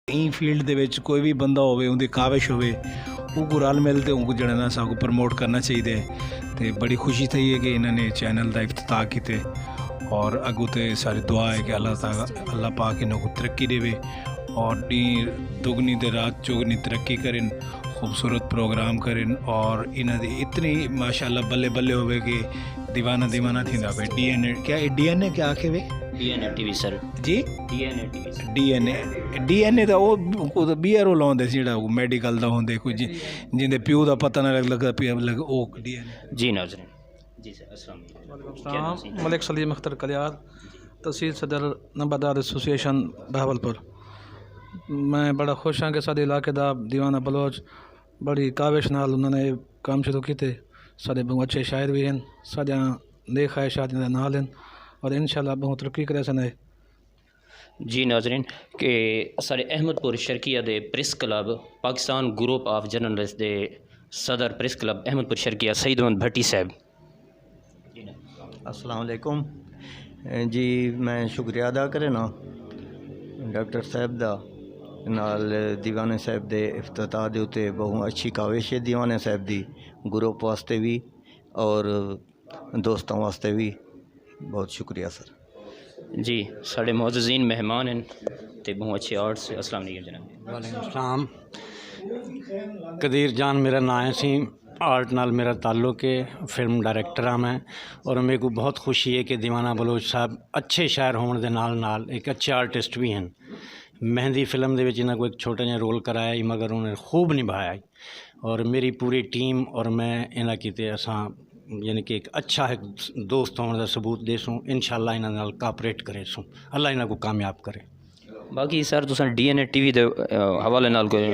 ई field दे विच कोई भी बंदा होवे उनदी काविश होवे उनको रल मिल ते उनको जड़ा ना साकू प्रमोट करना चाहिए। तो बड़ी खुशी थी है कि इन्होंने चैनल का इफ्तिताह किते और अगू तो सारी दुआ है कि अल्लाह पाक इन्हों को तरक्की देवे और डी दुगनी दे रात चौगनी तरक्की करें, खूबसूरत प्रोग्राम करें और इन्हों दी इतनी माशाल्लाह बल्ले बल्ले होवे कि दीवाना दीवाना थी पे। DNA क्या DNA क्या आखे वे DNA TV सर जी DNA TV सर DNA ਦਾ ਉਹ BRO ਲਾਉਂਦੇ ਸੀ ਜਿਹੜਾ ਮੈਡੀਕਲ ਦਾ ਹੁੰਦੇ ਕੋਈ ਜਿੰਦੇ ਪਿਓ ਦਾ ਪਤਾ ਨਾ ਲੱਗਾ ਪਿਆ ਲੱਗ ਉਹ DNA जी नाज़रीन जी सर अस्सलाम वालेकुम। मलिक सलीम अख्तर कलियार, तहसील सदर नंबरदार एसोसिएशन बहावलपुर। मैं बड़ा खुश हाँ कि साढ़े इलाके का दीवाना बलोच बड़ी काविश नाल उन्होंने काम शुरू किए। साढ़े बहुत अच्छे शायर भी हैं, साढ़े नेक ख्वाहिशात नाल हैं और इंशाल्लाह बहुत तरक्की करे सन। जी नाज़रीन के सारे अहमदपुर शर्किया दे press club Pakistan group of journalist दे सदर प्रेस क्लब अहमदपुर शर्किया सईद अहमद भट्टी साहब। अस्सलाम वालेकुम जी, मैं शुक्रिया अदा करे ना डॉक्टर साहब दा नाल दीवाने साहब दे इफ्तिताह दे उत्ते बहुत अच्छी काविश है दीवाने साहब दी ग्रुप वास्ते भी और दोस्तों वास्ते भी बहुत शुक्रिया सर। जी साढ़े मोअज़्ज़ीन मेहमान हैं ते बहुत अच्छे आर्ट्स। अस्सलाम वालेकुम जनाब। वालेकुम सलाम। कदीर जान मेरा नाम है सी, आर्ट नाल मेरा ताल्लुक है, फिल्म डायरैक्टर हाँ मैं और मेरे को बहुत खुशी है कि दीवाना बलोच साहब अच्छे शायर होने के नाल नाल एक अच्छे आर्टिस्ट भी हैं। मेहंदी फिल्म दे विच इन्हां को एक छोटा जिहा रोल कराया ही मगर उन्हें खूब निभाया और मेरी पूरी टीम और मैं इन्हां कीते असां यानी कि एक अच्छा एक दोस्त होने का सबूत देसूँ। इंशाअल्लाह इन्हां नाल कापरेट करे सूँ, अल्लाह इन्हां को कामयाब करे। बाकी सर तुसां DNA TV दे हवाले नाल कोई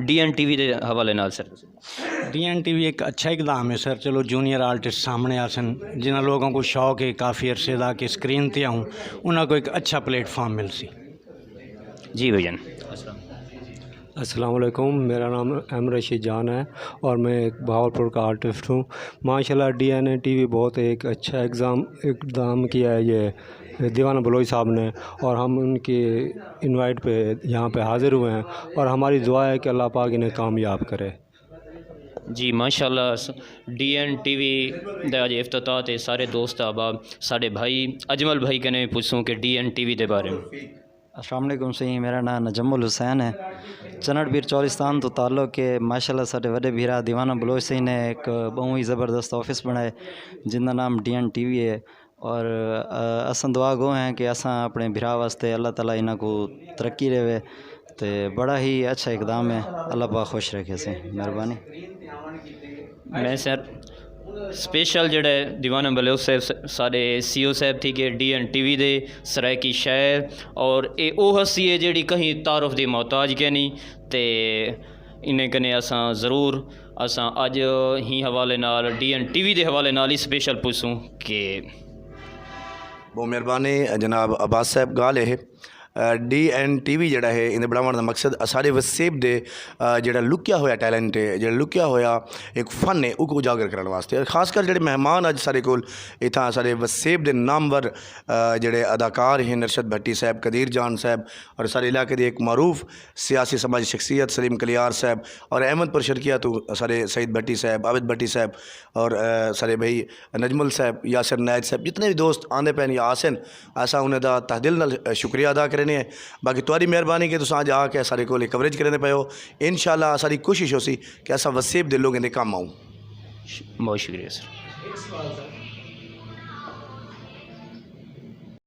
DN TV दे हवाले नाल सर DN TV एक अच्छा इकदाम है सर। चलो जूनियर आर्टिस्ट सामने आसन, जिन्होंने लोगों को शौक़ है काफ़ी अरसे का कि स्क्रीन पर आऊँ, उन्होंने को एक अच्छा प्लेटफॉर्म मिल सी। जी भैया। अस्सलाम वालेकुम, मेरा नाम अहमद रशीद जान है और मैं एक बहावलपुर का आर्टिस्ट हूँ। माशाल्लाह DNA TV बहुत एक अच्छा इकदाम किया है ये दीवाना बलोच साहब ने और हम उनके इनवाइट पे यहाँ पे हाज़िर हुए हैं और हमारी दुआ है कि अल्लाह पाक इन्हें कामयाब करे। जी माशाल्लाह DN TV दा अज इफ्तिताह ते सारे दोस्त अहबाब साढ़े भाई अजमल भाई कने पूछूँ कि DN TV के बारे में। अस्सलाम वालेकुम सही, मेरा नाम नजमुल हुसैन है, चनटबीर चौलिस्तान तो ताल्लुक है। माशाल्लाह साढ़े वड्डे भीरा दीवाना बलोच सही ने एक बहुत ही ज़बरदस्त ऑफिस बनाए जिनका नाम DN TV है और असां दुआ गो हैं कि असां अपने भीरा वास्ते अल्लाह ताला इन्हां को तरक्की देवे। तो बड़ा ही अच्छा इकदाम है, अल्लाह पाक खुश रखे से, मेहरबानी। मैं सर स्पेशल जड़े दीवाना बलोच साहब सारे CO साहब थी कि DN TV दे सरायकी शायर और ये वो हसी है जी कहीं तारुफ की मोहताज के नहीं ते इन्हें कने असां ज़रूर असां अज ही हवाले नाल DN TV के हवाले नाल ही स्पेशल पूछूँ कि बहुत मेहरबानी जनाब अब्बास साहब गाल है। DN TV जड़ा है इन बनाने का मकसद सारे वसेब दे जड़ा लुकिया होया टैलेंट है, जड़ा लुकिया होया एक फन है उसको उजागर करने वास्ते। खासकर जड़े मेहमान अज सारे कोल इतना सारे वसेब दे नामवर जड़े अदाकार हैं नरशद भट्टी साहब, कदीर जान साहब और सारे इलाके के एक मरूफ सियासी समाजी शख्सियत सलीम कलियार साहब और अहमदपुर शर्किया तो सारे सईद भट्टी साहब, आबिद भट्टी साहब और सारे भाई नजमुल साहब, यासिर नायद साहब, जितने भी दोस्त आंदे पैन या आसन ऐसा उन्हें दा तहदिल नाल शुक्रिया अदा करें। बाकी तुहारी मेहरबानी कि तुस अज आके सारे को कवरेज करने पे हो। इंशाअल्लाह सारी कोशिश हो सी कि ऐसा वसेब दे लोगों के काम आऊँ। बहुत शुक्रिया सर।